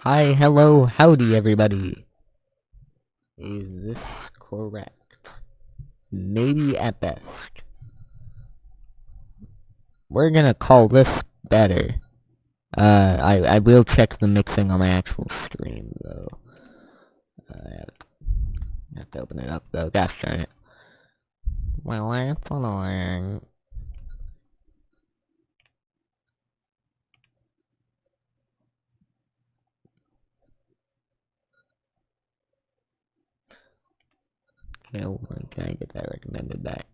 Hi, hello, howdy everybody. Is this correct? Maybe at best. We're gonna call this better. I will check the mixing on my actual stream though. I have to open it up though, gosh darn it. Well, that's annoying. Okay, hold on, can I get that recommended back?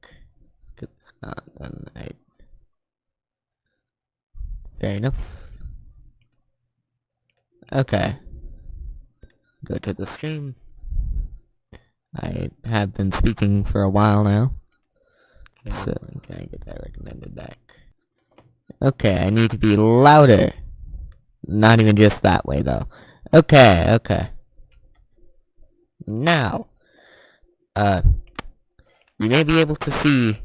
Cause it's not done right. Fair enough. Okay. Go to the stream. I have been speaking for a while now. So, can I get that recommended back? Okay, I need to be louder. Not even just that way, though. Okay. Now, you may be able to see,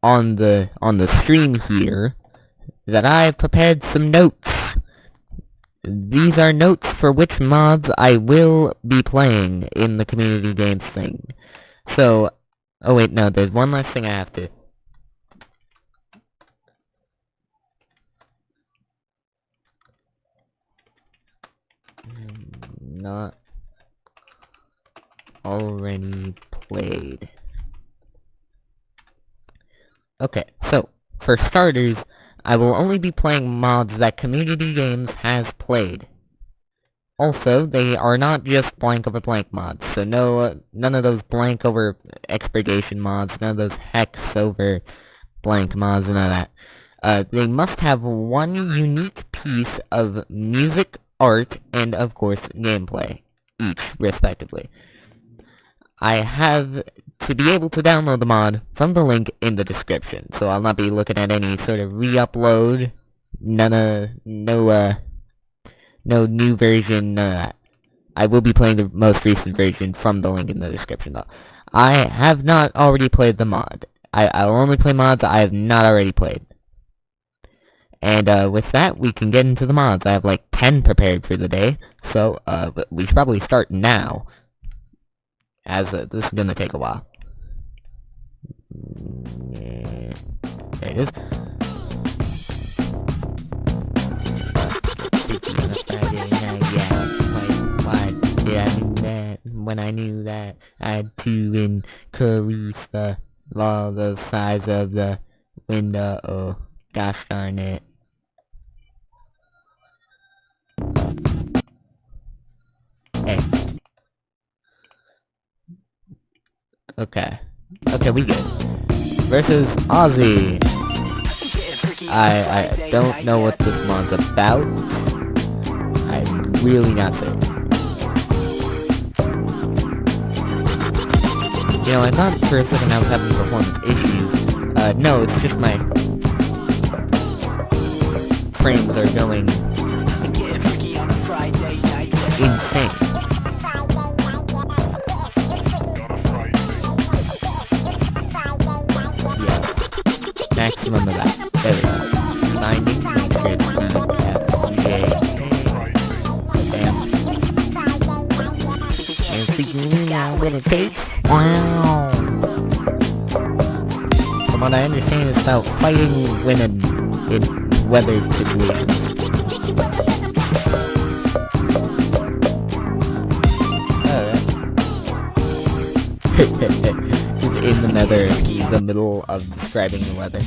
on the stream here, that I have prepared some notes. These are notes for which mods I will be playing in the community games thing. So, oh wait, no, there's one last thing I have to... Not already played. Okay, so, for starters, I will only be playing mods that Community Games has played. Also, they are not just blank over blank mods, so none of those blank over expurgation mods, none of those hex over blank mods, none of that. They must have one unique piece of music, art, and of course, gameplay, each, respectively. I have to be able to download the mod from the link in the description, so I'll not be looking at any sort of re-upload, no new version, I will be playing the most recent version from the link in the description though. I have not already played the mod. I'll only play mods I have not already played. And with that, we can get into the mods. I have like 10 prepared for the day, so we should probably start now, as this is gonna take a while. There it is. Why did I do that? When I knew that I had to increase the size of the window. Oh, gosh darn it. Hey. Okay, we good. Versus Ozzy. I don't know what this mod's about. I'm really not certain. You know, I thought for a second I was having performance issues. No, it's just my frames are going insane. Maximum of that. There we go. Binding, make sure it's and figuring out what it takes. Wow. From what I understand, it's about fighting women in weather situations. In the nether, the middle of describing the weather.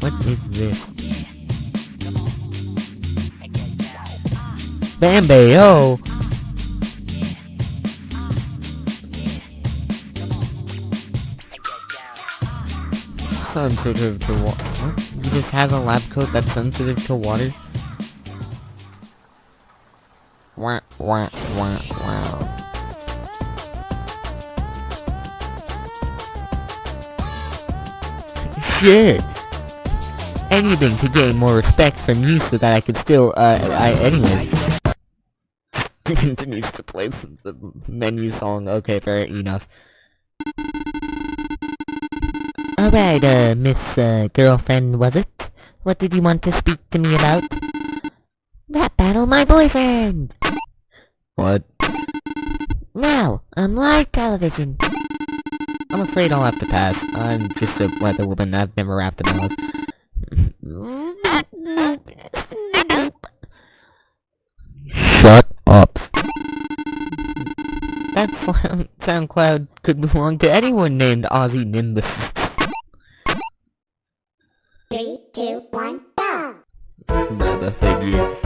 What is this? Bambayo! Sensitive to water. What? You just have a lab coat that's sensitive to water? Wow. Sure! Anything to gain more respect from you so that I can still, anyway. He continues to play the menu song. Okay, fair enough. Alright, Miss, girlfriend, was it? What did you want to speak to me about? That battle my boyfriend! What? Now, on live television. I'm afraid I'll have to pass. I'm just a weather woman. I've never rapped a mouth. Shut up. That SoundCloud could belong to anyone named Ozzy Nimbus. 3, 2, 1, go! Never figure.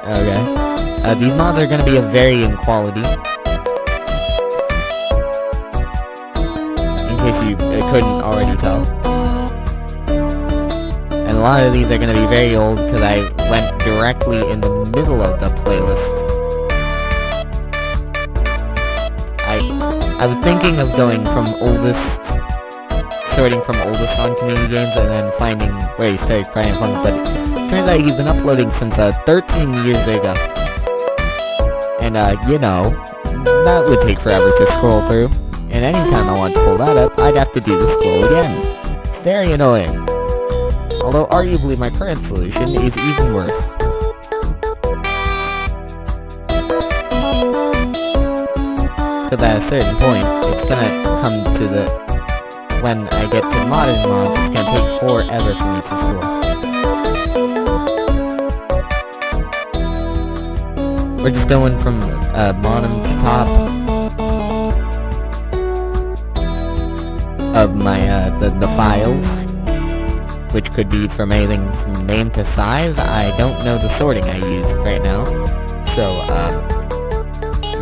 Okay. These mods are gonna be of varying quality. In case you couldn't already tell. And a lot of these are gonna be very old because I went directly in the middle of the playlist. I was thinking of going from oldest, sorting from oldest on community games and then finding where he started crying fun, but it turns out he's been uploading since 13 years ago. And you know, that would take forever to scroll through. And anytime I want to pull that up, I'd have to do the scroll again. It's very annoying. Although arguably my current solution is even worse. Because at a certain point, it's gonna come to the... when I get to modern mods, it's gonna take forever for me to scroll. We're just going from bottom to top of my the files, which could be from anything from name to size. I don't know the sorting I use right now, so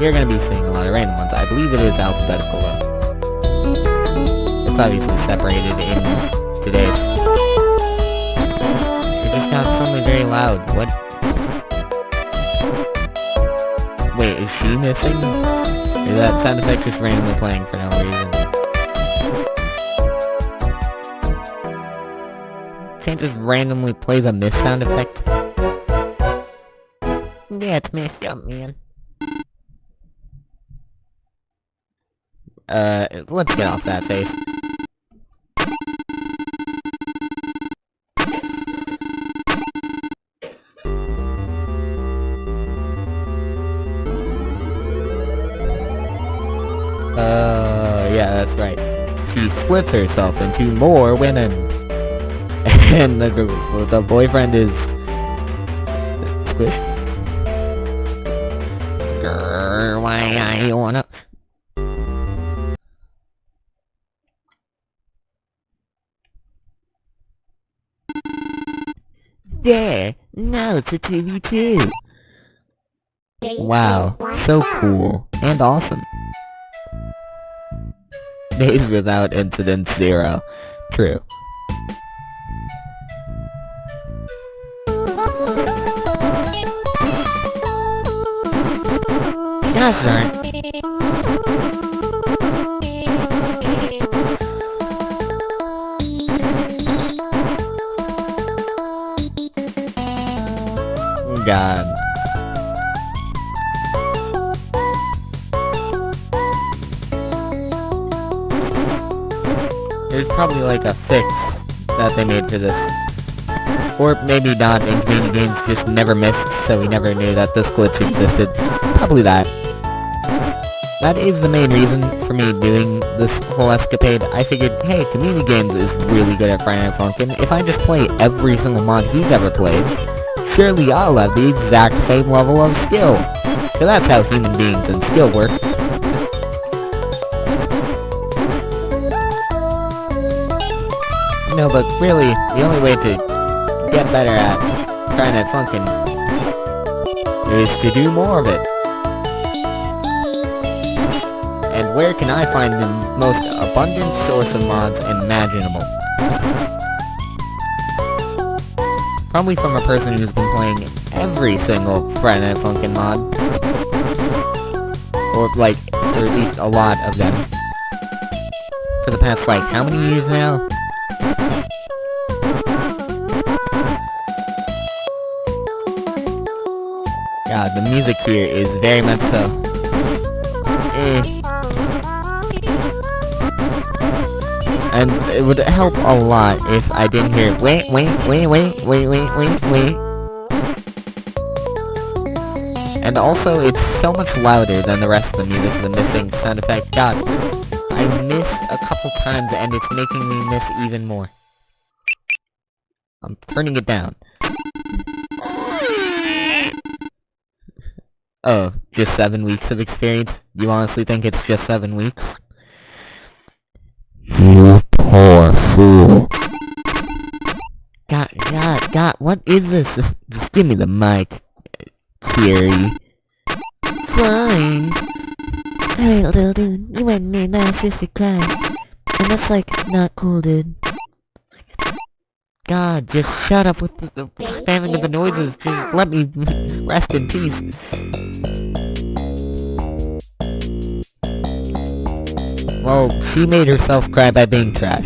you're gonna be seeing a lot of random ones. I believe it is alphabetical though. It's obviously separated in today's. It just sounds suddenly very loud. What? Wait, is she missing? Is that sound effect just randomly playing for no reason? Can't just randomly play the miss sound effect? Yeah, it's missed up, man. Let's get off that face. Yeah, that's right. She splits herself into more women. And the boyfriend is... squished? Grrr, why I wanna... There! Now it's a 2v2! Wow, so cool. And awesome. Days without incident 0. True. Gosh darn. God. There's probably like a fix that they made for this. Or maybe not, and community games just never missed, so we never knew that this glitch existed. Probably that. That is the main reason for me doing this whole escapade. I figured, hey, community games is really good at Friday Night Funkin'. If I just play every single mod he's ever played, surely I'll have the exact same level of skill. So that's how human beings and skill work. No, but really, the only way to get better at Friday Night Funkin' is to do more of it. And where can I find the most abundant source of mods imaginable? Probably from a person who's been playing every single Friday Night Funkin' mod. Or at least a lot of them. For the past, how many years now? God, the music here is very much so. it would help a lot if I didn't hear wait. And also, it's so much louder than the rest of the music with the missing sound effect. God, I missed a couple times and it's making me miss even more. I'm turning it down. Oh, just 7 weeks of experience? You honestly think it's just 7 weeks? You poor fool. God, what is this? Just give me the mic, Siri. Fine. Hey, little dude, you and me and my sister cried. And that's like, not cool, dude. God, just shut up with the spamming of the noises. Just let me rest in peace. Well, she made herself cry by being trash.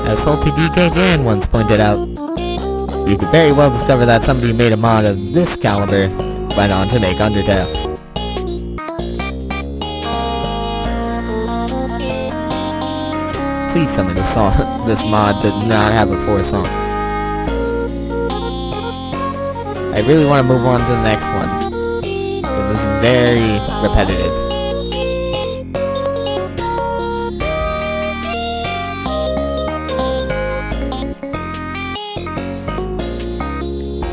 As Salty DJ Dan once pointed out, you could very well discover that somebody made a mod of this caliber went on to make Undertale. Please tell me this mod does not have a 4th song. I really want to move on to the next one, because this is very repetitive.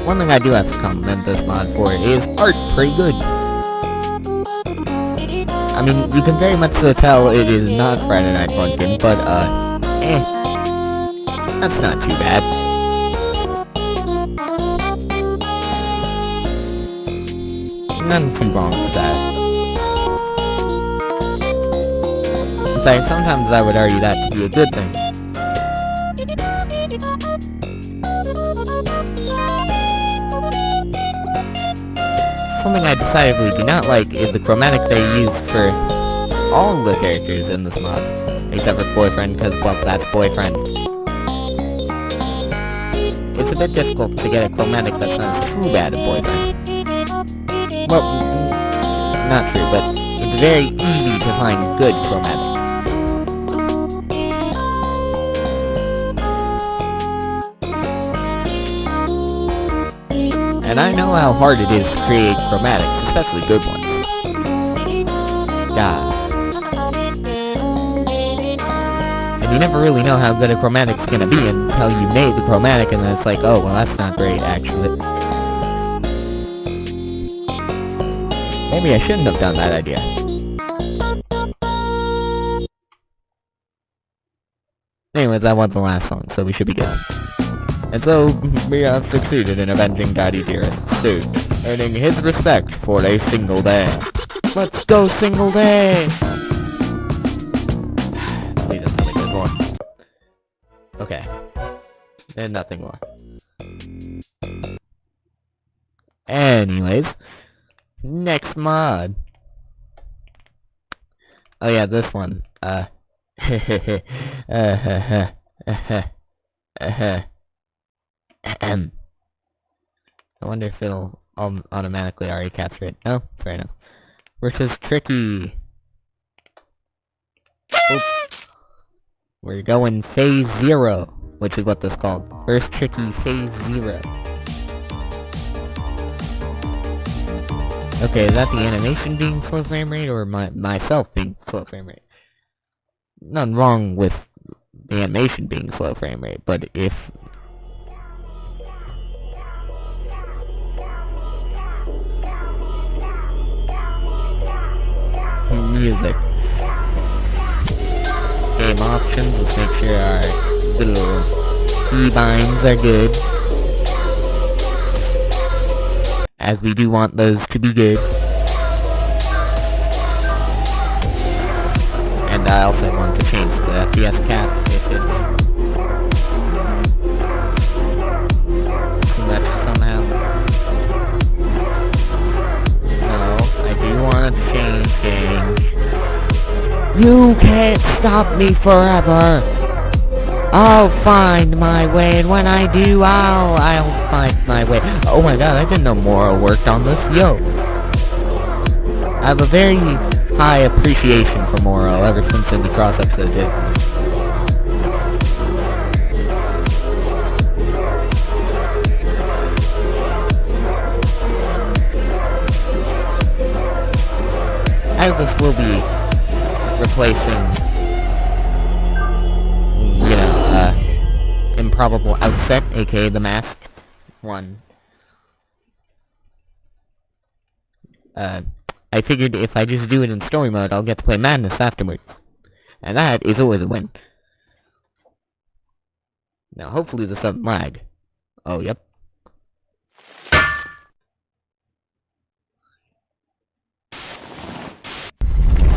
One thing I do have to compliment this mod for is art pretty good. I mean, you can very much so tell it is not Friday Night Funkin', but that's not too bad. Nothing too wrong with that. In fact, sometimes I would argue that to be a good thing. Something I decidedly do not like is the chromatic they use for all the characters in this mod, except for Boyfriend, because, well, that's Boyfriend. It's a bit difficult to get a chromatic that's not too bad at Boyfriend. Well, not true, but it's very easy to find good chromatics. And I know how hard it is to create chromatics, especially good ones. God. And you never really know how good a chromatic's gonna be until you made the chromatic and then it's like, oh, well that's not great, actually. Maybe I shouldn't have done that idea. Anyways, that wasn't the last song, so we should be good. And so, we have succeeded in avenging Daddy Dearest, Stooge, earning his respect for a single day. Let's go, single day! Please, there's nothing more. Okay. There's nothing more. Anyways, next mod. Oh yeah, this one. I wonder if it'll automatically already capture it. No? Fair enough. Versus Tricky. Oops. We're going Phase 0, which is what this is called. First Tricky Phase 0. Okay, is that the animation being slow frame rate, or myself being slow frame rate? Nothing wrong with the animation being slow frame rate, but if... music. Game options, let's make sure our little keybinds are good. As we do want those to be good. And I also want to change the FPS cap if it's too much somehow. No, I do want to change things. You can't stop me forever. I'll find my way, and when I do, I'll find my way. Oh my god, I didn't know Moro worked on this. Yo. I have a very high appreciation for Moro ever since in the Cross episode 2. I this will be replacing, you know, Improbable Outset, aka The Mask 1. I figured if I just do it in story mode, I'll get to play Madness afterwards. And that is always a win. Now hopefully this doesn't lag. Oh, yep.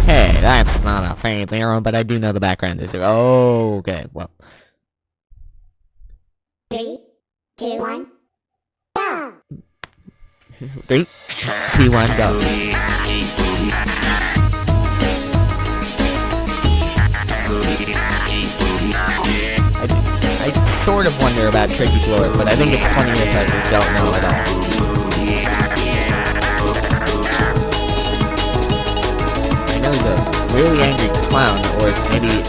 Hey, that's not a fancy arrow, but I do know the background is here. Oh, okay, well. 3, 2, 1, go! 3, 2, 1, go. I sort of wonder about Tricky Floor, but I think it's funny because I don't know at all. He's a really angry clown, or maybe a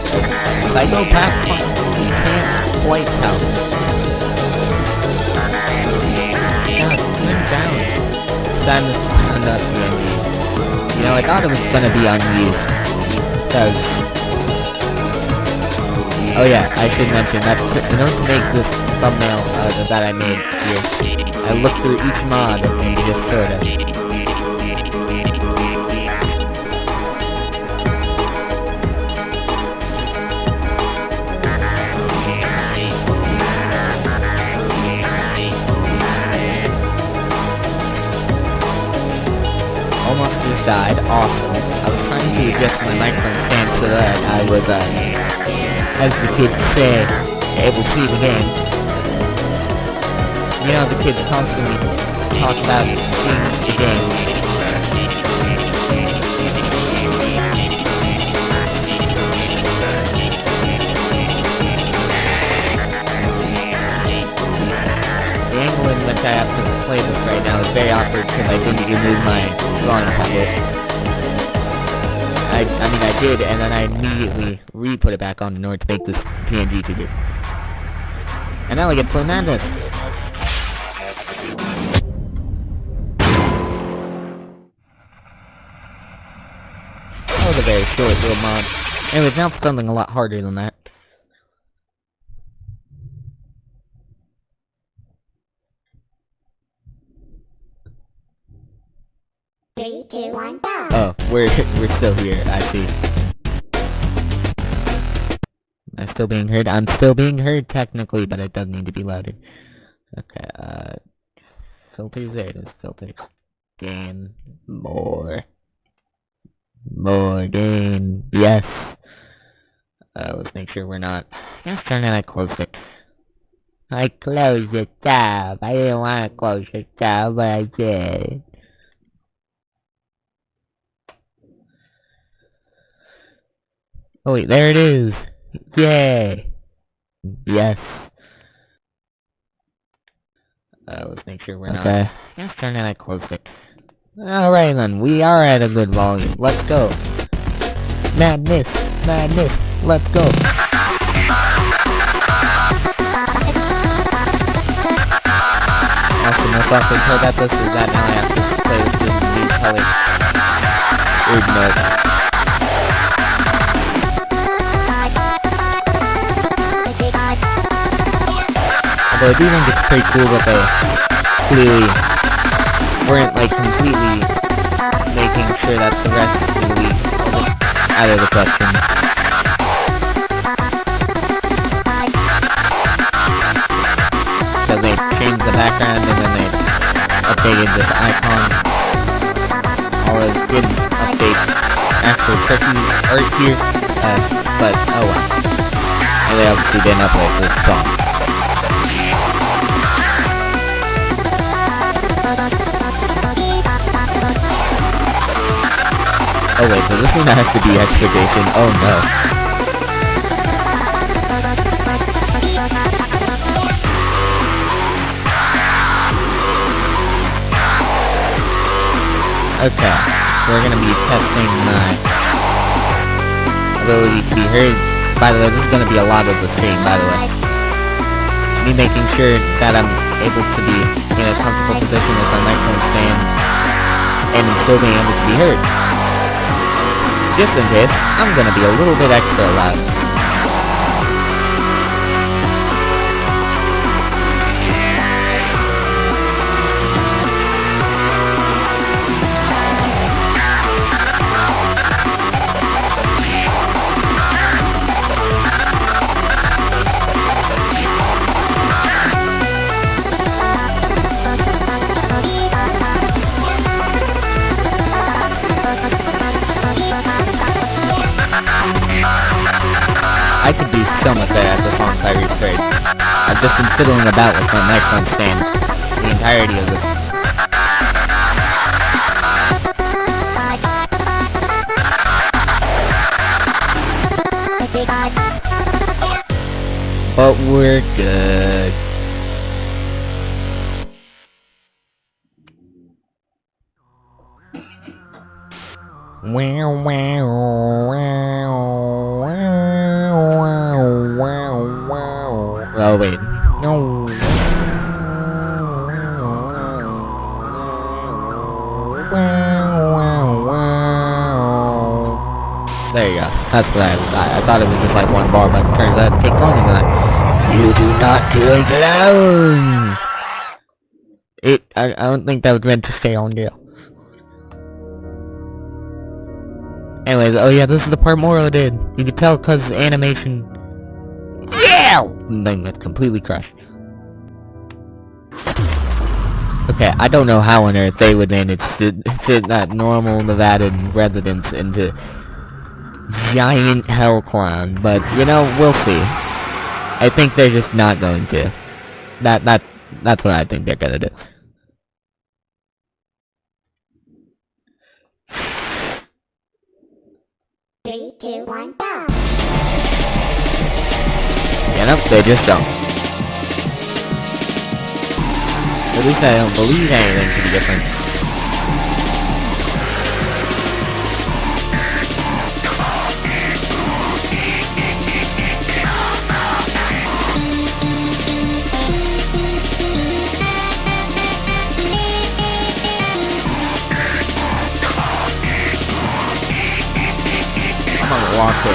psychopath clown. He can't quite tell. God, turn down. Sadness turned up PNG. You know, I thought it was gonna be unused. Because... Oh yeah, I should mention that, in order to make this thumbnail that I made here, I looked through each mod and just sorta... Almost just died. Awesome. I was trying to adjust my microphone stand so that I was, as the kids say, able to see the game. You know, the kids constantly talk about seeing the game. The angle in which I have to play this right now is very awkward because I didn't remove my drawing tablet. I mean I did, and then I immediately re-put it back on in order to make this PNG to do. And now I get to play Madness! That was a very short little mod. Anyways, now it's something a lot harder than that. 3, 2, 1, go! Oh, we're still here, I see. I'm still being heard? I'm still being heard technically, but it does need to be louder. Okay, filters there, it is filters. Gain, more. More gain, yes. Let's make sure we're not... Let's turn it, I closed it. I closed the tab. I didn't want to close the tab, but I did. Oh wait, there it is! Yay! Yes. Let's make sure we're not... Okay. Let's turn it, I closed it. Alright then, we are at a good volume. Let's go. Madness! Madness! Let's go! Also, most awkward part about this is that now I have to play with the new color. Weird note. Although I do think it's pretty cool that they clearly weren't like completely making sure that the rest of the league was out of the question. So they changed the background and then they updated this icon. Although it didn't update actual turkey art here, but oh well. And they obviously didn't upload this song. Oh Oh wait, so this one has to be excavation. Oh no. Okay, we're gonna be testing my ability to be heard. By the way, this is gonna be a lot of the same, by the way. Me making sure that I'm able to be in a comfortable position with my microphone stand and still being able to be heard. Just in case, I'm gonna be a little bit extra loud. I could do so much better at the songs I replayed. I've just been fiddling about with my microphone stand the entirety of this. But we're good. Wow, wow, wow, wow, wow, wow. Oh wait, no. Wow, wow. There you go. That's what I thought it was just like one bar, but it turns out it takes longer than that. You do not do it alone. I don't think that was meant to stay on there. Anyways, oh yeah, this is the part Moro did. You can tell because animation... Yeah! Then that's completely crushed. Okay, I don't know how on earth they would manage to fit that normal Nevadan residents into giant hell clown, but, you know, we'll see. I think they're just not going to. That's what I think they're gonna do. Three, two, one, go! You know, they just don't. At least I don't believe anything to be different. I'm gonna walk in.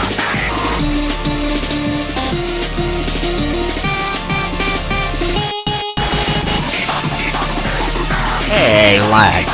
Hey, lag.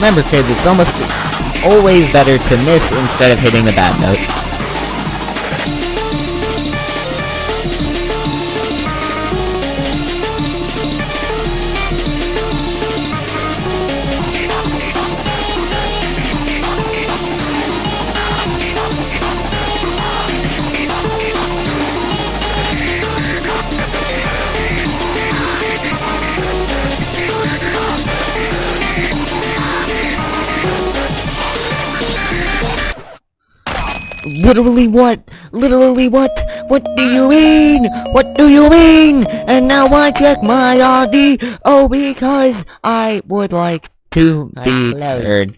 Remember kids, it's almost always better to miss instead of hitting a bad note. Literally what? Literally what? What do you mean? What do you mean? And now I check my ID. Oh, because I would like to be heard.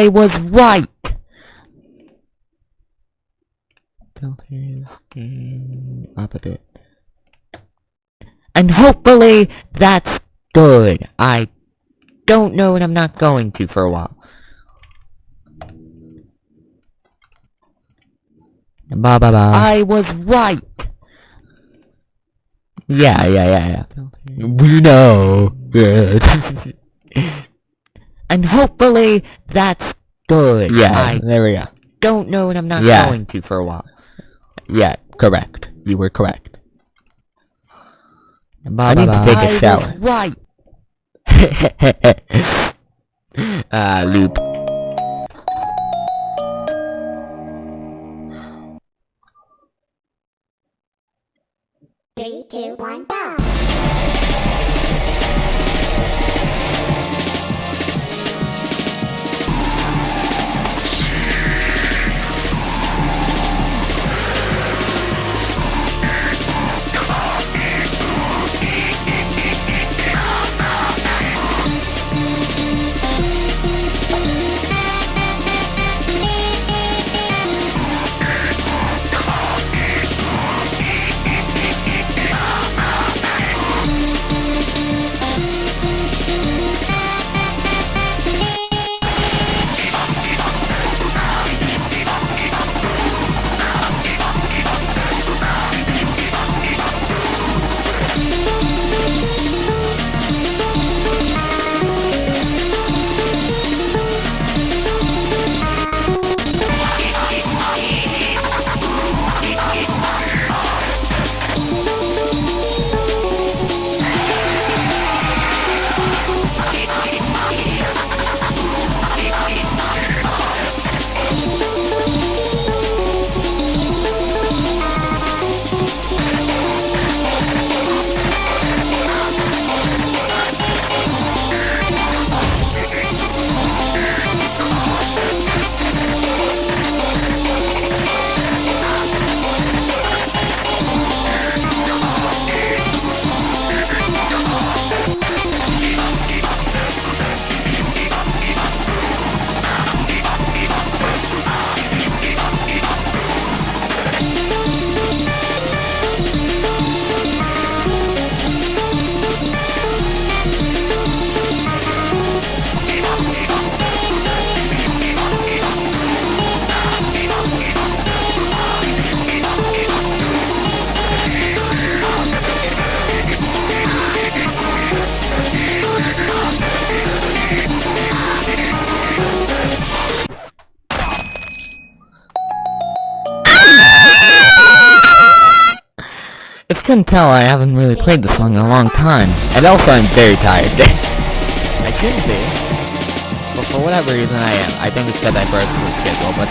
I was right! Filters, up a bit. And hopefully that's good. I don't know, and I'm not going to for a while. I was right! Yeah. We know. Good. And hopefully that's good. Yeah, there we go. Don't know, and I'm not going to for a while. Yeah, correct. You were correct. I need to take a shower. Right. Loop. Three, two, one, go. If you couldn't tell, I haven't really played this song in a long time. And also, I'm very tired. I shouldn't be. But for whatever reason, I am. I think it's because I broke the schedule, but...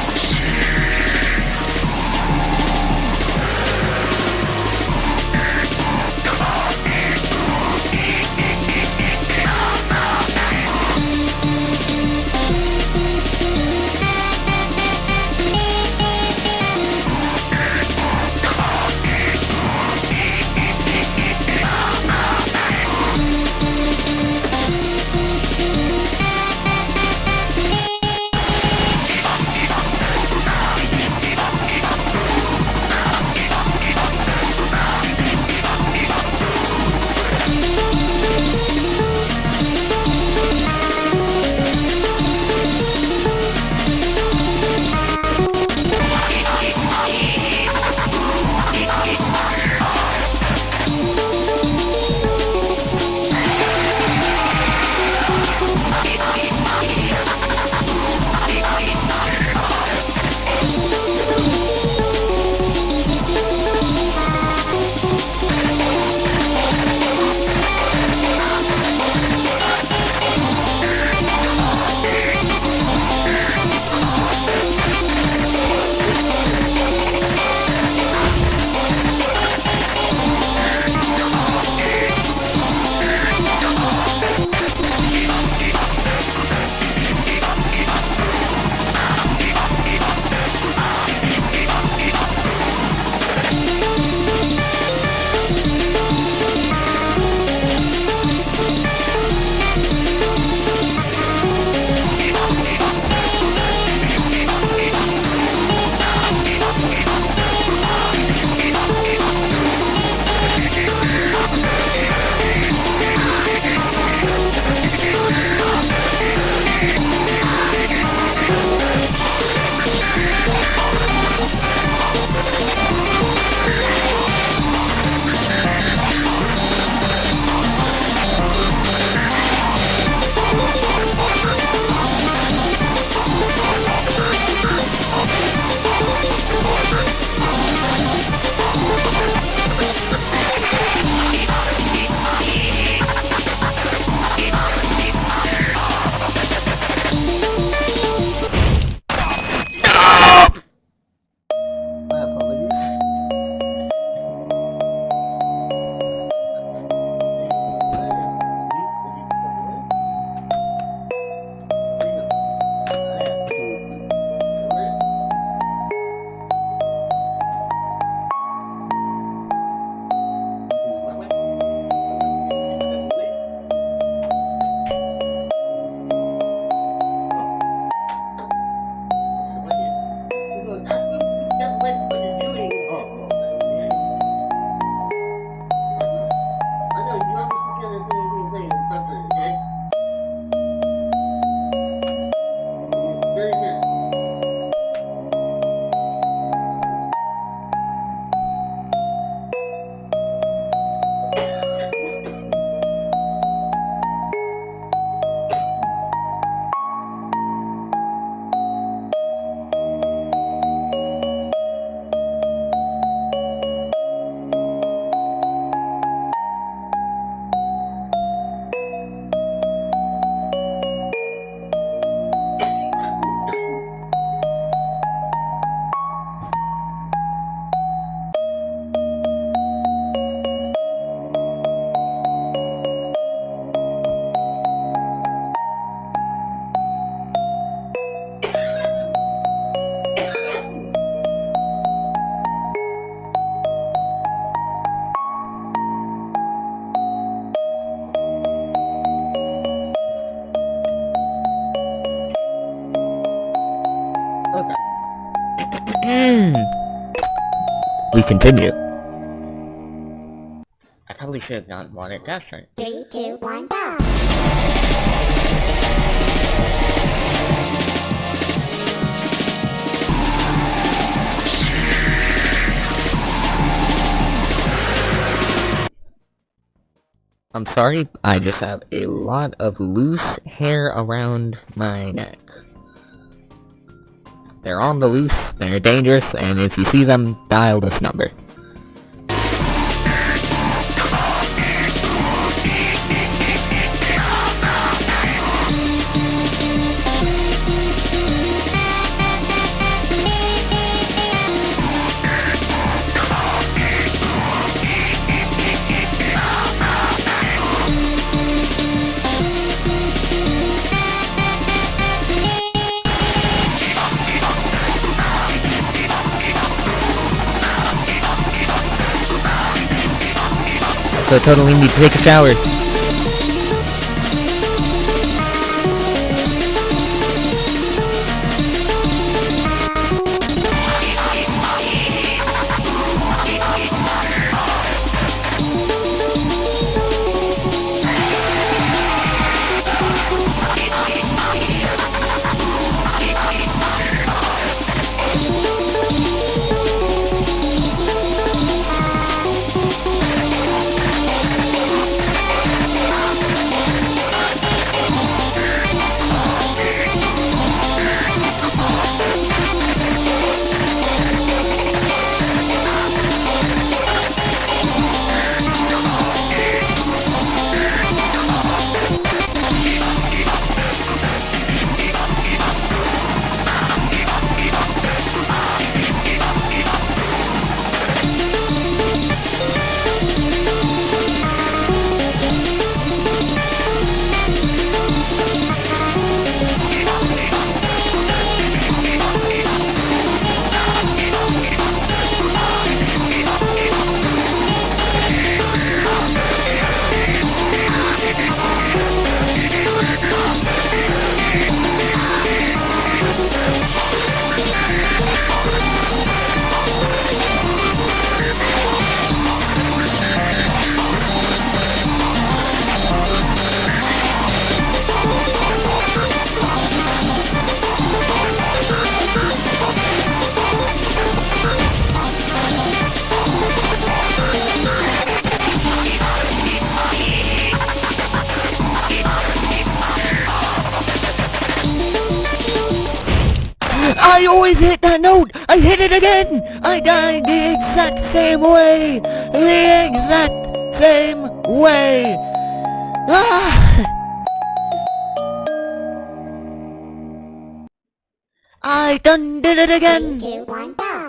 continue. I probably should have gotten water at that turn. 3, 2, 1, go! I'm sorry, I just have a lot of loose hair around my neck. They're on the loose, they're dangerous, and if you see them, dial this number. So totally need to take a shower. I always hit that note! I hit it again! I died the exact same way! The exact same way! Ah! I done did it again! 3, 2, 1, go!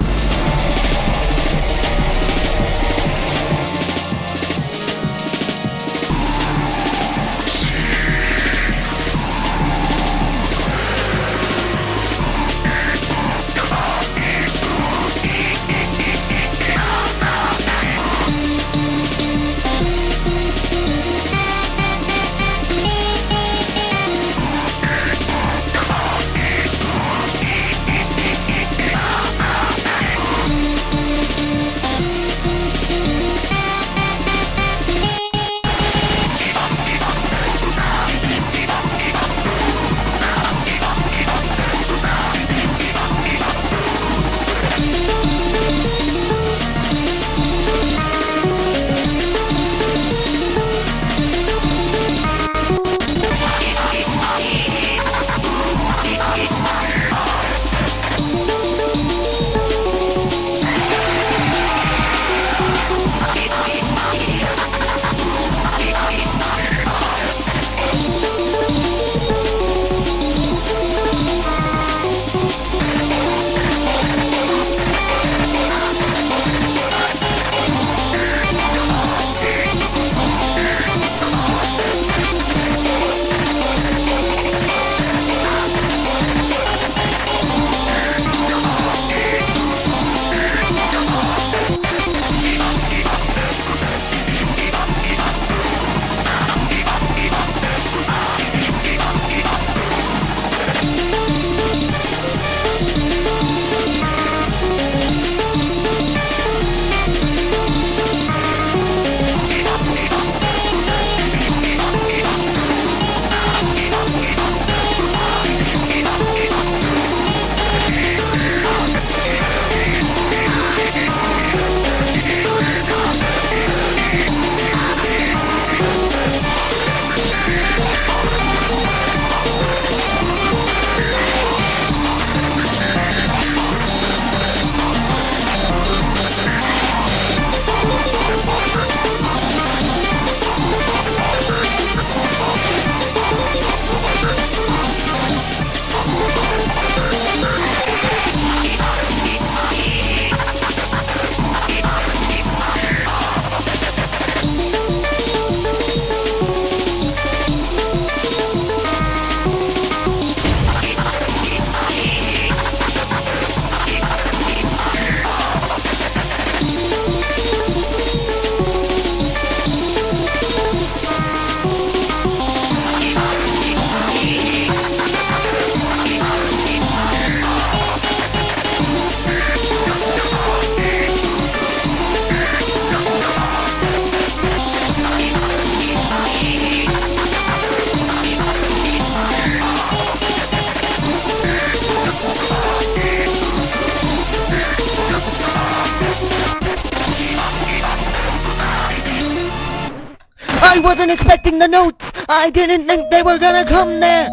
I wasn't expecting the notes! I didn't think they were gonna come there!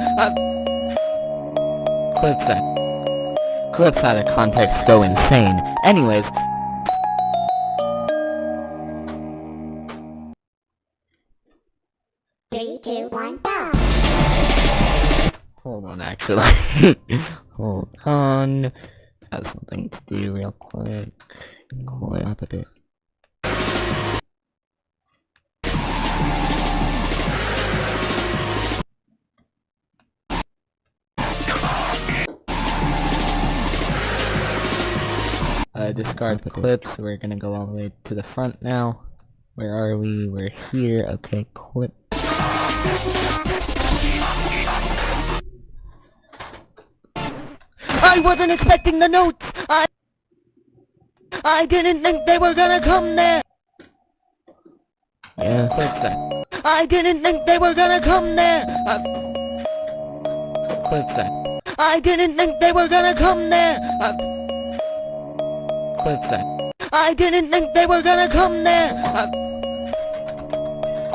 Clips out of context go insane. Anyways. Three, two, one, go! Hold on, actually. Hold on. Have something to do real quick. Hold it up a bit. Discard the clips. We're gonna go all the way to the front now. Where are we? We're here. Okay, clip. I wasn't expecting the notes! I didn't think they were gonna come there! Yeah, clip that. I didn't think they were gonna come there! Clip that. I didn't think they were gonna come there! Clip that. I didn't think they were gonna come there!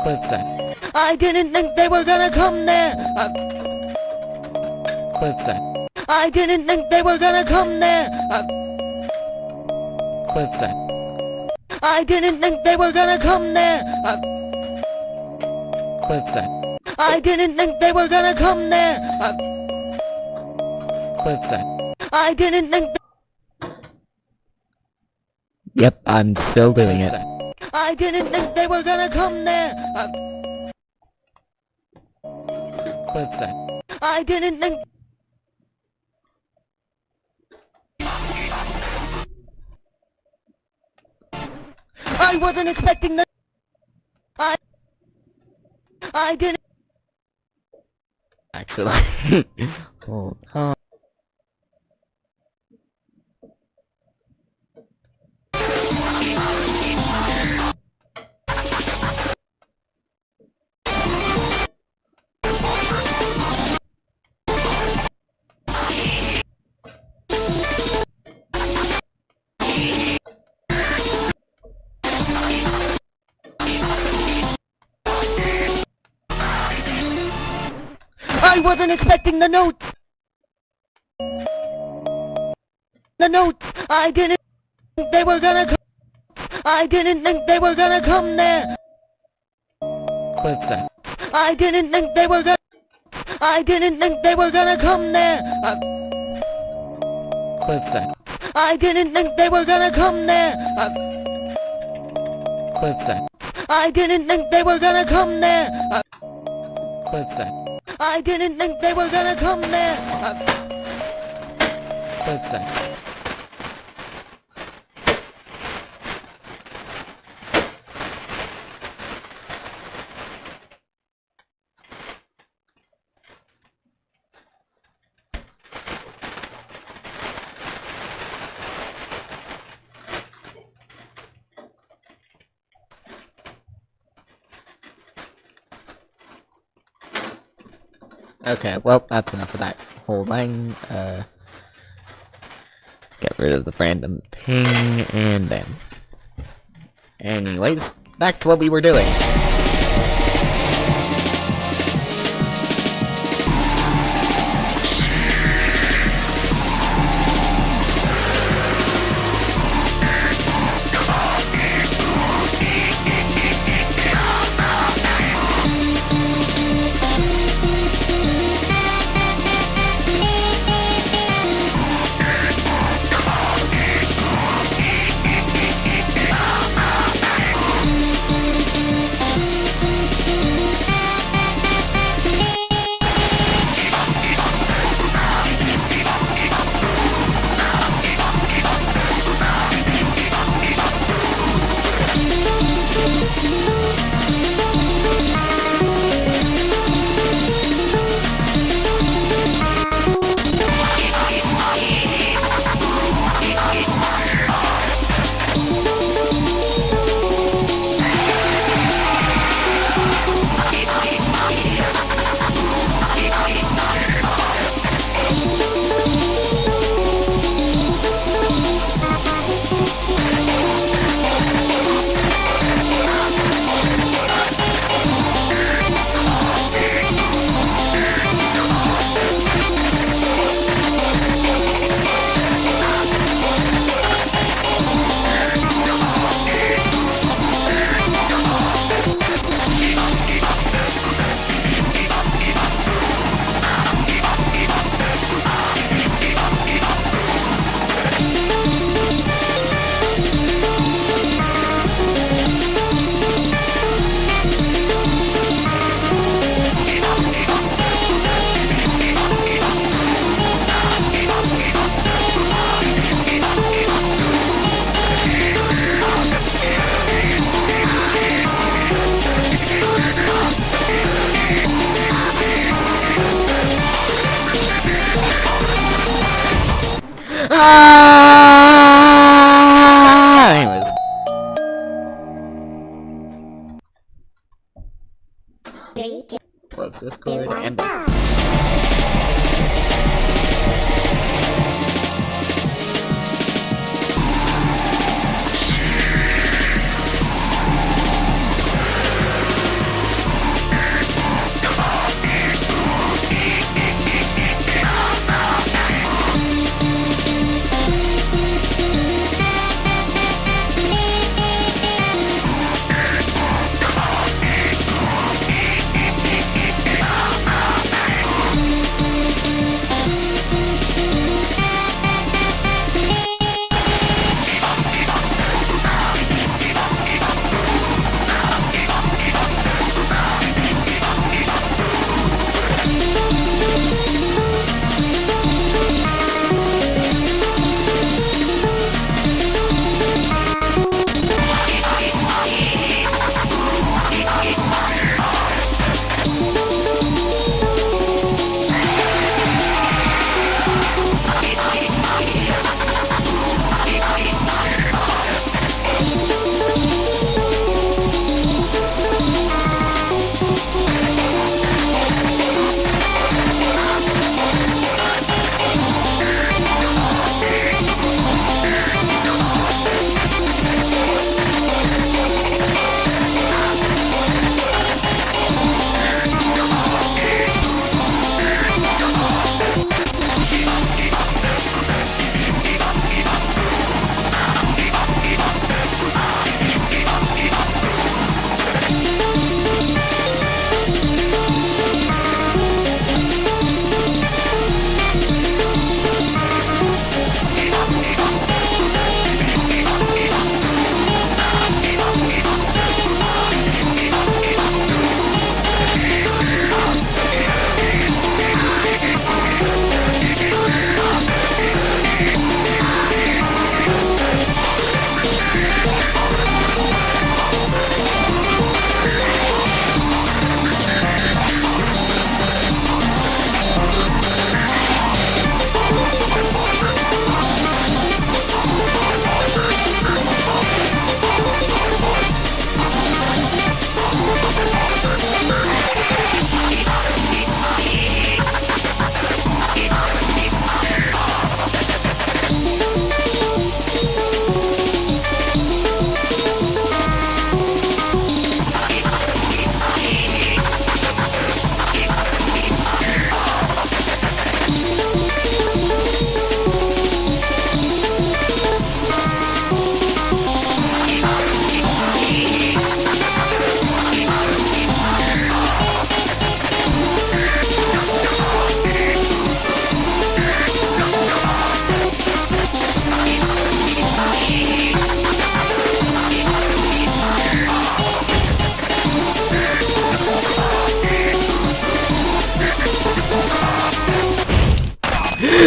Clip that. I didn't think they were gonna come there! Clip that. I didn't think they were gonna come there! Clip that. I didn't think they were gonna come there! Clip that. I didn't think they were gonna come there! Clip that. I didn't think Yep, I'm still doing it. I didn't think they were gonna come there! Clip that. I didn't think I wasn't expecting the I didn't actually hold on. I wasn't expecting the notes! The notes! I didn't think they were gonna come! I didn't think they were gonna come there! Clip that. I didn't think they were gonna I didn't think they were gonna come there! Clip that. I didn't think they were gonna come there! Clip that. I didn't think they were gonna come there! Clip that. I didn't think they were gonna come there! Clip that. Okay, well, that's enough of that whole line. Get rid of the random ping, and then. Anyways, back to what we were doing. Anyways. Three, two, Close Discord one, and go.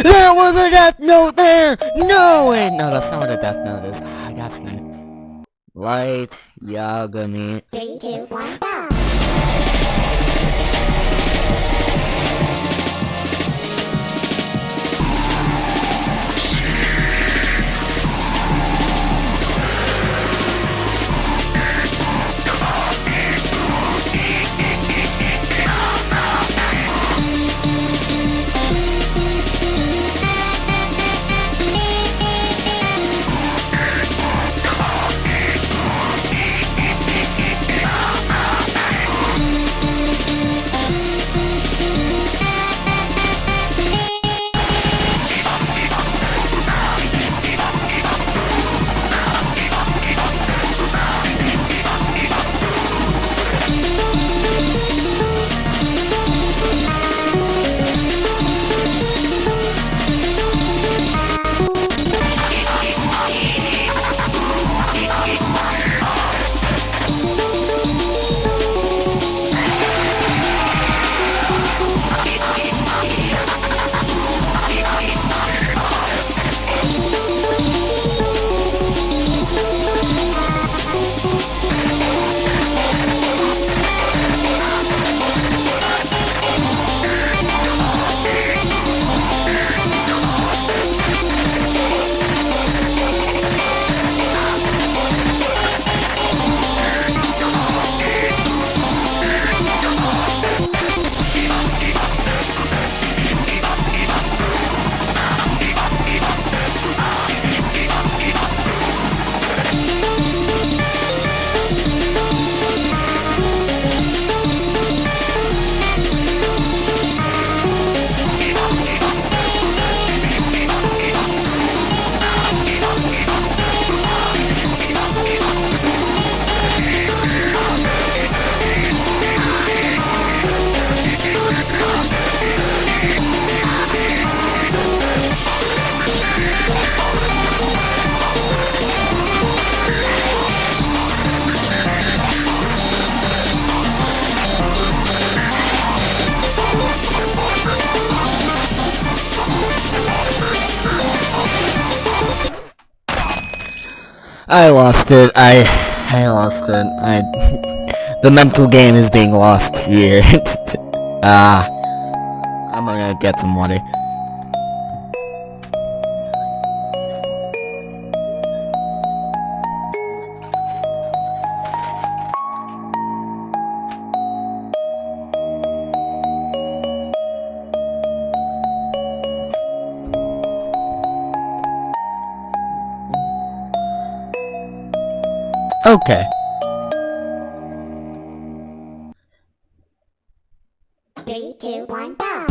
There was a death note there! No, wait, no, that's not what a death note is. I got some light Yagami. 3, 2, 1, go. I lost it. I lost it. The mental game is being lost here. I'm gonna get some water. Okay. Three, two, one, go.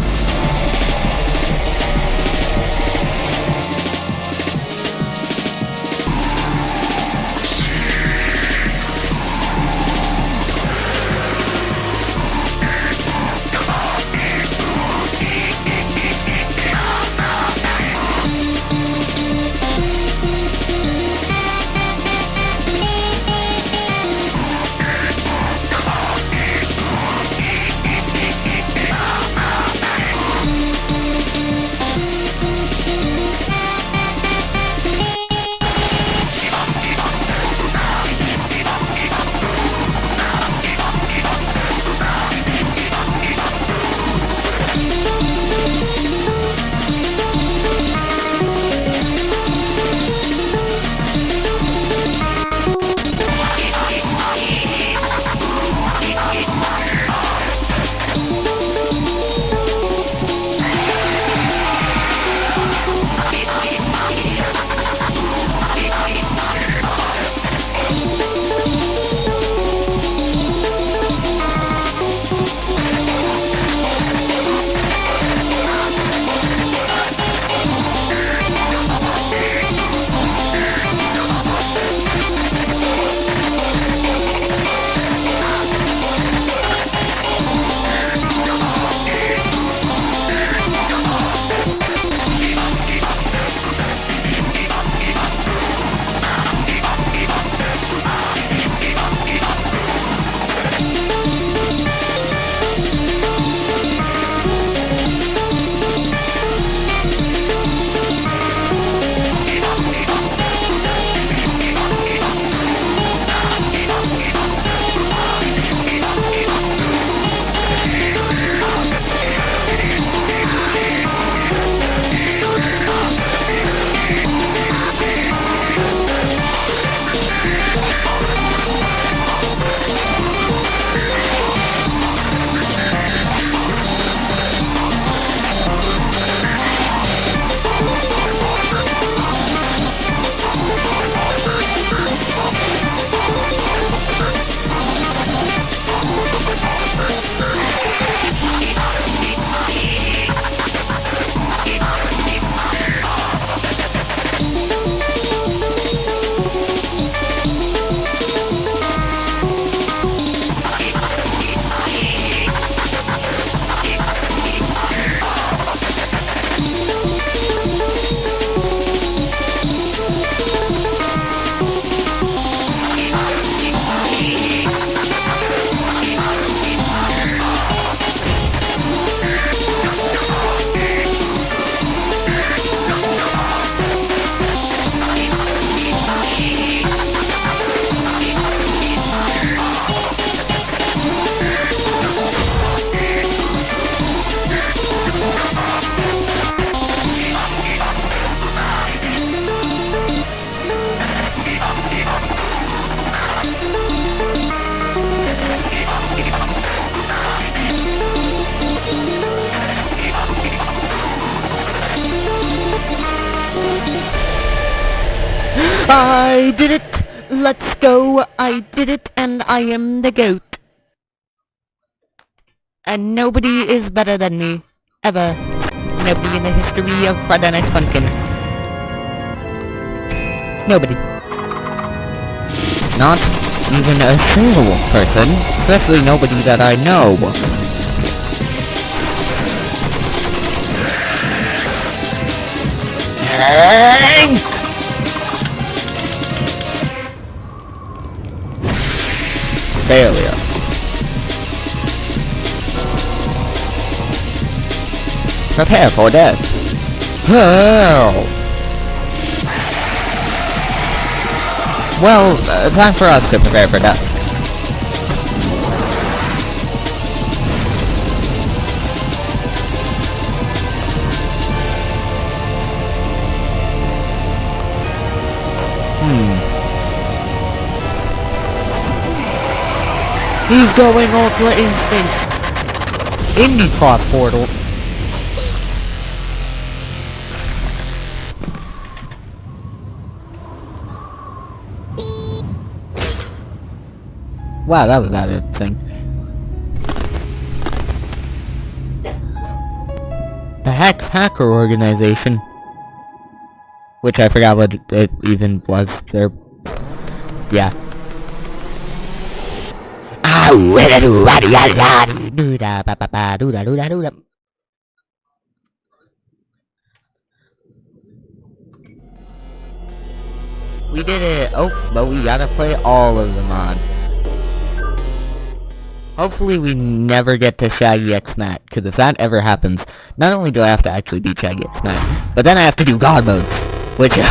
I did it! Let's go! I did it, and I am the GOAT! And nobody is better than me. Ever. Nobody in the history of Friday Night Funkin'. Nobody. Not even a single person, especially nobody that I know. Failure. Prepare for death. Help! Well, time for us to prepare for that. He's going Ultra Instinct in the clock portal. Wow, that was not a thing. The Hacker Organization. Which I forgot what it even was there. Yeah. We did it! Oh, but we gotta play all of the mods. Hopefully we never get to Shaggy X Matt, because if that ever happens, not only do I have to actually beat Shaggy X Matt, but then I have to do God mode, which this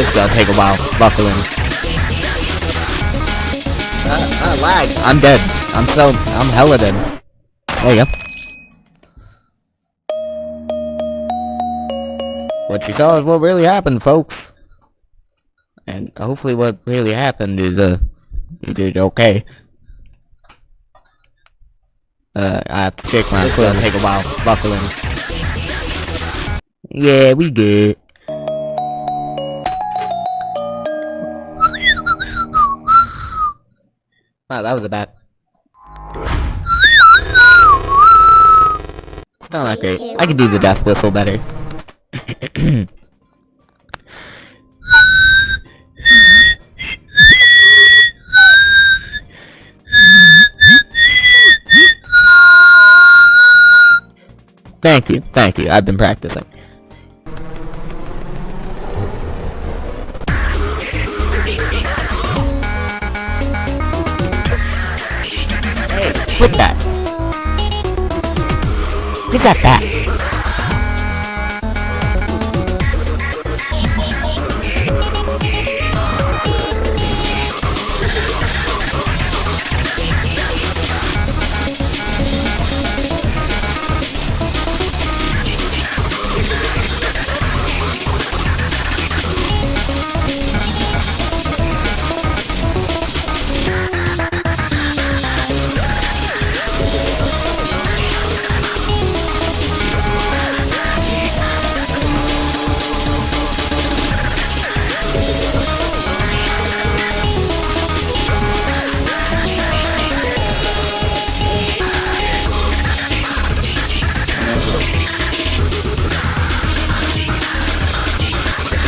is gonna take a while, buckling. Lag. I'm dead. I'm hella dead. There you go. What you saw is what really happened, folks. And hopefully what really happened is, you did okay. I have to check my foot. It'll take a while, buckling. Yeah, we good. Wow, that was a bad. Not that great. I can do the death whistle better. Thank you, I've been practicing. Hey, quit that! Quit that bat!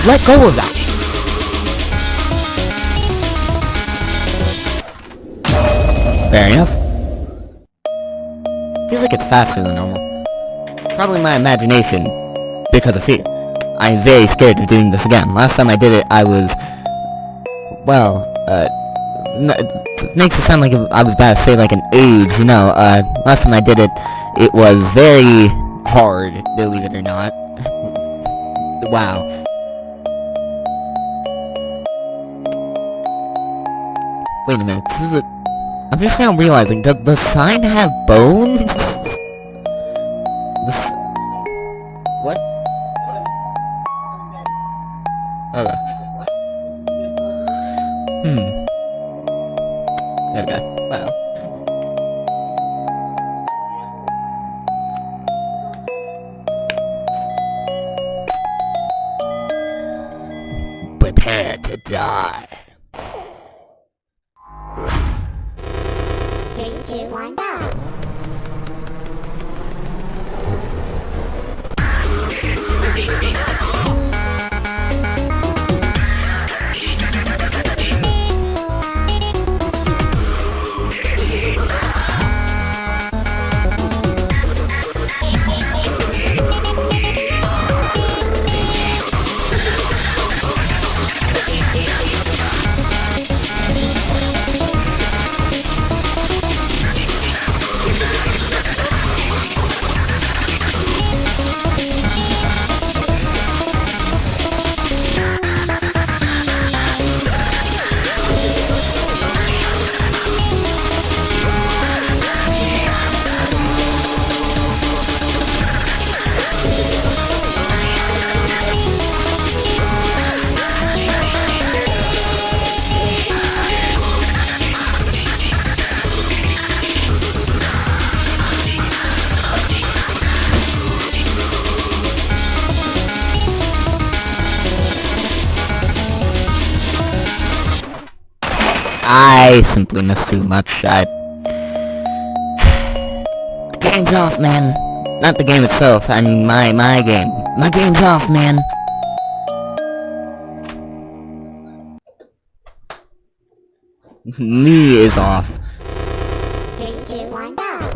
Let go of that! Fair enough. Feels like it's faster than normal. Probably my imagination, because of fear. I'm very scared of doing this again. Last time I did it, I was... well, it makes it sound like I was about to say like an age, you know, last time I did it, it was very hard, believe it or not. Wow. Wait a minute, this is a... I'm just now realizing, does the sign have bones? What? Okay. Okay, wow. Prepare to die. 3, 2, 1, go! I simply miss too much. Game's off, man. Not the game itself, I mean my game. My game's off, man. Me is off. 3, 2, 1, go!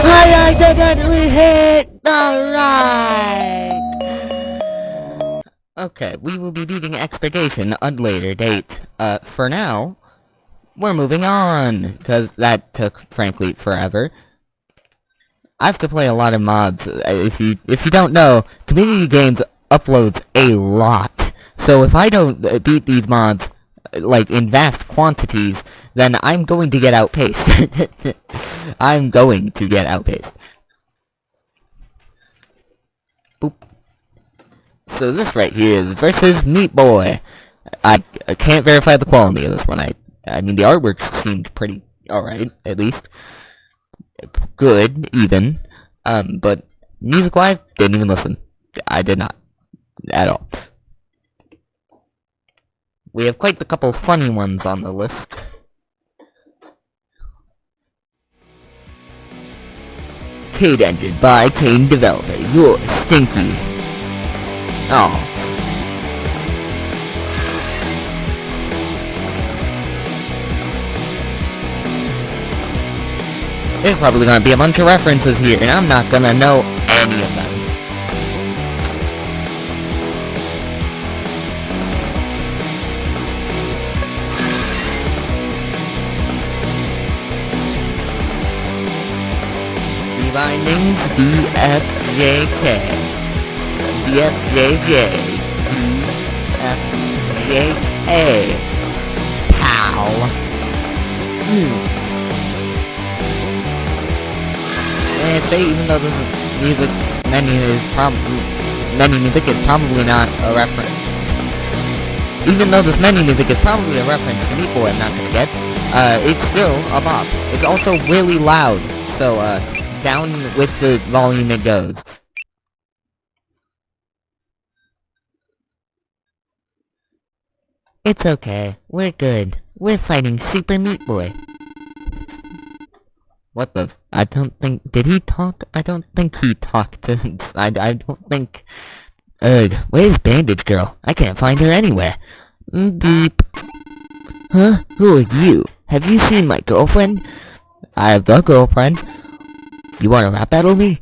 I accidentally hit the right! Okay, we will be beating Expedition a later date. For now, we're moving on, because that took, frankly, forever. I have to play a lot of mods. If you don't know, Community Games uploads a lot. So if I don't beat these mods, like, in vast quantities, then I'm going to get outpaced. I'm going to get outpaced. Boop. So this right here is versus Meat Boy. I can't verify the quality of this one. I mean, the artwork seemed pretty alright, at least. Good, even. But music-wise, didn't even listen. I did not. At all. We have quite a couple funny ones on the list. Cade Engine by Cade Developer. You're stinky. Oh. There's probably gonna be a bunch of references here, and I'm not gonna know any of them. Bindings, DFJK, DFJJ, DFJK, pal. And say even though this music menu is probably not a reference. Even though this menu music is probably a reference to Meat Boy I'm not gonna get, it's still a bop. It's also really loud, so down with the volume it goes. It's okay. We're good. We're fighting Super Meat Boy. What the? I don't think... Did he talk? I don't think he talked. I don't think... Ugh, where's Bandage Girl? I can't find her anywhere. Beep. Huh? Who are you? Have you seen my girlfriend? I have a girlfriend. You wanna rap battle me?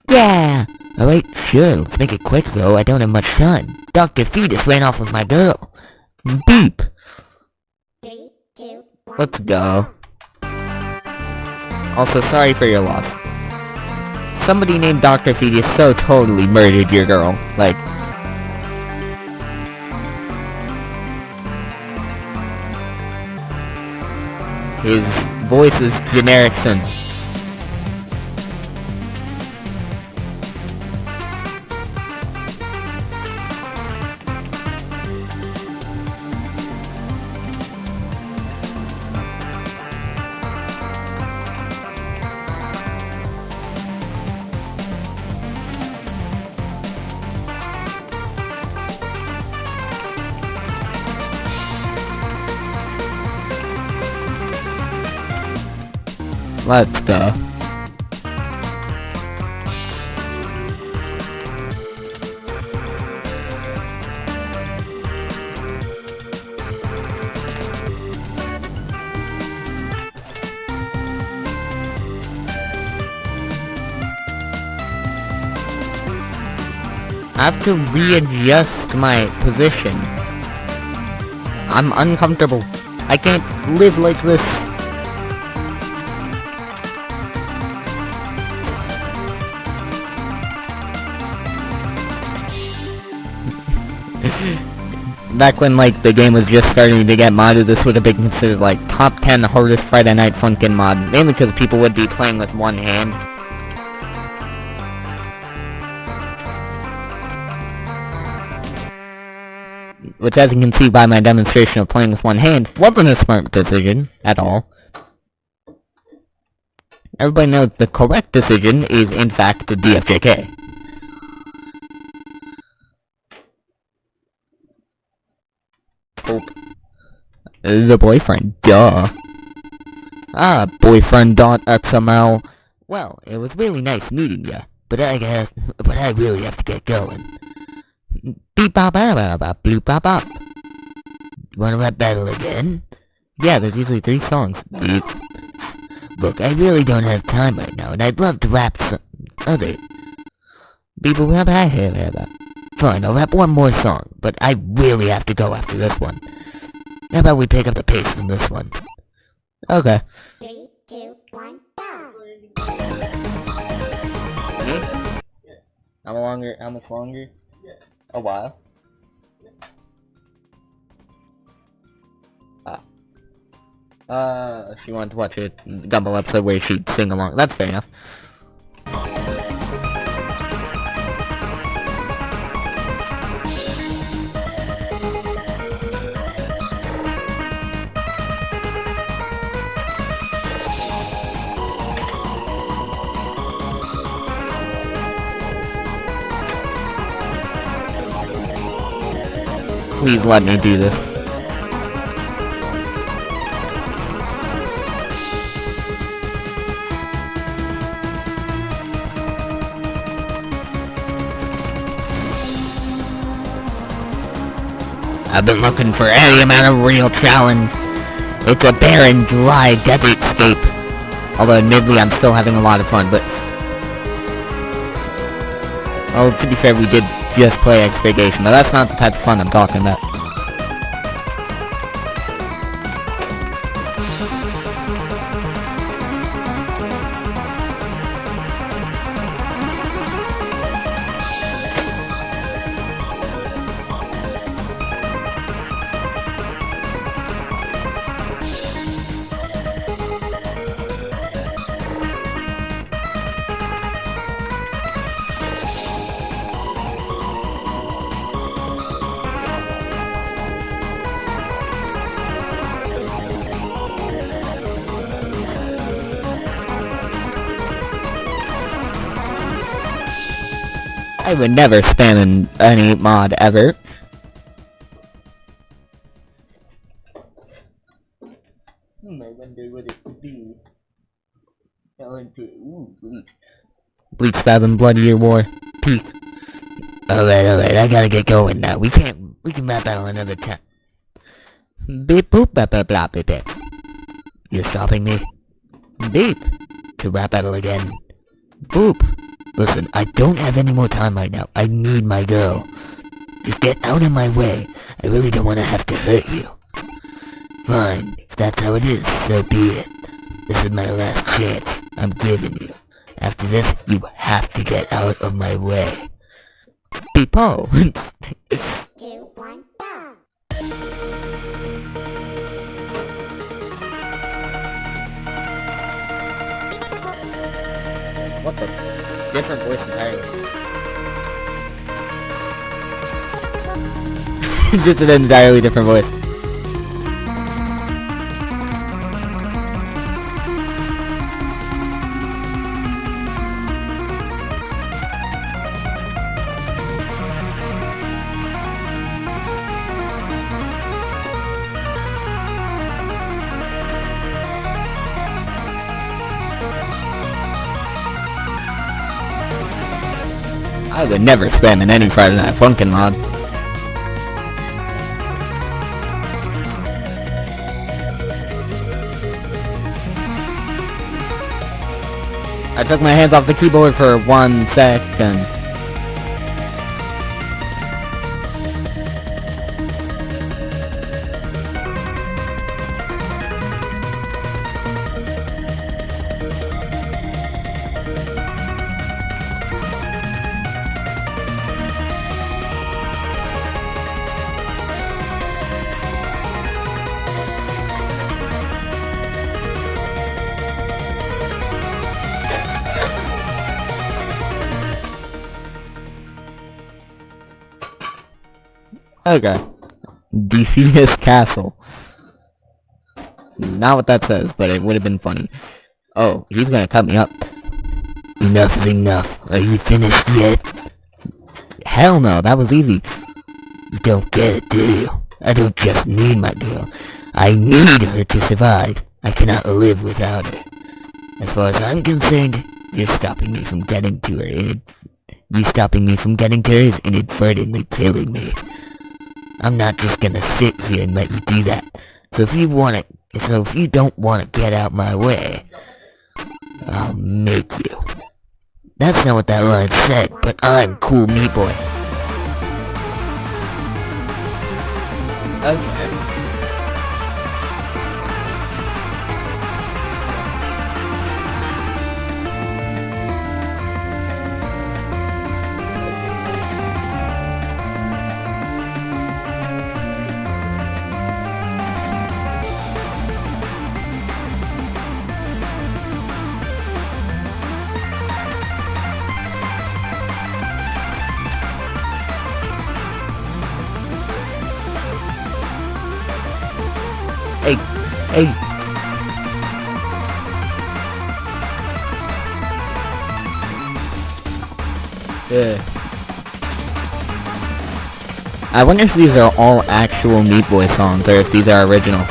Yeah! Alright, sure, let's make it quick though, I don't have much time. Dr. Fetus ran off with my girl. Beep! 3, 2, 1. Let's go. Also, sorry for your loss. Somebody named Dr. Fetus so totally murdered your girl. Like... His voice is generic since... Let's go. I have to readjust my position. I'm uncomfortable. I can't live like this. Back when, like, the game was just starting to get modded, this would have been considered, like, top 10 hardest Friday Night Funkin' mod. Mainly because people would be playing with one hand. Which, as you can see by my demonstration of playing with one hand, wasn't a smart decision at all. Everybody knows the correct decision is, in fact, the DFJK. Oh. The boyfriend, duh. Ah, boyfriend.xml. Well, it was really nice meeting ya, but I really have to get going. Beep bop bop bop bloop bop bop. Wanna rap battle again? Yeah, there's usually 3 songs. Beep. Look, I really don't have time right now, and I'd love to rap some other. Beep rap Fine, I'll rap one more song, but I really have to go after this one. How about we pick up the pace from this one? Okay. 3, 2, 1, go! How much longer? A while. She wanted to watch a Gumball episode where she'd sing along. That's fair enough. Please let me do this. I've been looking for any amount of real challenge. It's a barren, dry desertscape. Although admittedly I'm still having a lot of fun, but... Oh, to be fair, we did just play Expurgation, but that's not the type of fun I'm talking about. I would never spam in any mod ever. I wonder what it could be. Bleach 7 Bloody Year War. Peak. Alright, I gotta get going now. We can rap battle another time. Beep boop blah blah blah beep beep. You're stopping me? Beep. To rap battle again. Boop. Listen, I don't have any more time right now. I need my girl. Just get out of my way. I really don't want to have to hurt you. Fine. If that's how it is, so be it. This is my last chance. I'm giving you. After this, you have to get out of my way. People! 2, 1, go! What the? Different voice entirely. Just an entirely different voice. I would never spam in any Friday Night Funkin' mod. I took my hands off the keyboard for 1 second. Okay. Defeat his castle. Not what that says, but it would have been funny. Oh, he's gonna cut me up. Enough is enough. Are you finished yet? Hell no, that was easy. You don't get it, do you? I don't just need my girl. I need her to survive. I cannot live without her. As far as I'm concerned, you're stopping me from getting to her. You stopping me from getting to her is inadvertently killing me. I'm not just gonna sit here and let you do that. So if you don't want to get out my way, I'll make you. That's not what that line said, but I'm cool meat boy. Okay. Hey. I wonder if these are all actual Meat Boy songs, or if these are original.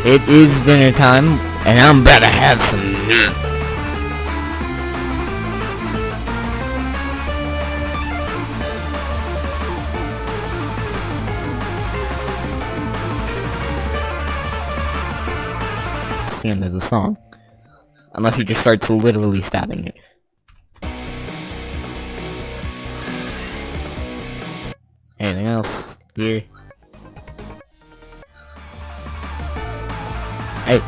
It is dinner time, and I'm about to have some meat. The end of the song. Unless he just starts literally stabbing it. Anything else here? Hey.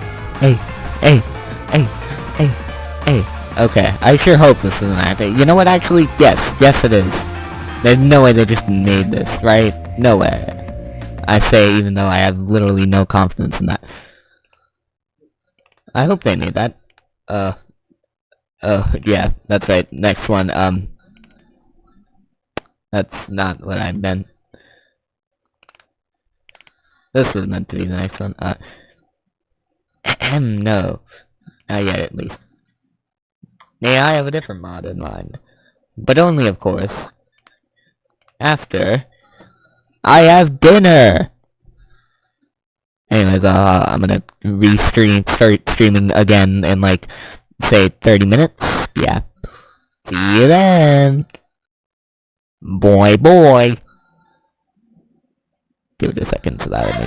Okay, I sure hope this isn't that. You know what, actually? Yes it is. There's no way they just made this, right? No way. I say, even though I have literally no confidence in that. I hope they made that. Yeah, that's right. Next one, that's not what I meant. This was meant to be the next one. No. Not yet, at least. Yeah, I have a different mod in mind. But only, of course, after I have dinner! Anyways, I'm gonna start streaming again in, like, say, 30 minutes? Yeah. See you then! Boy. Give it a second so that I make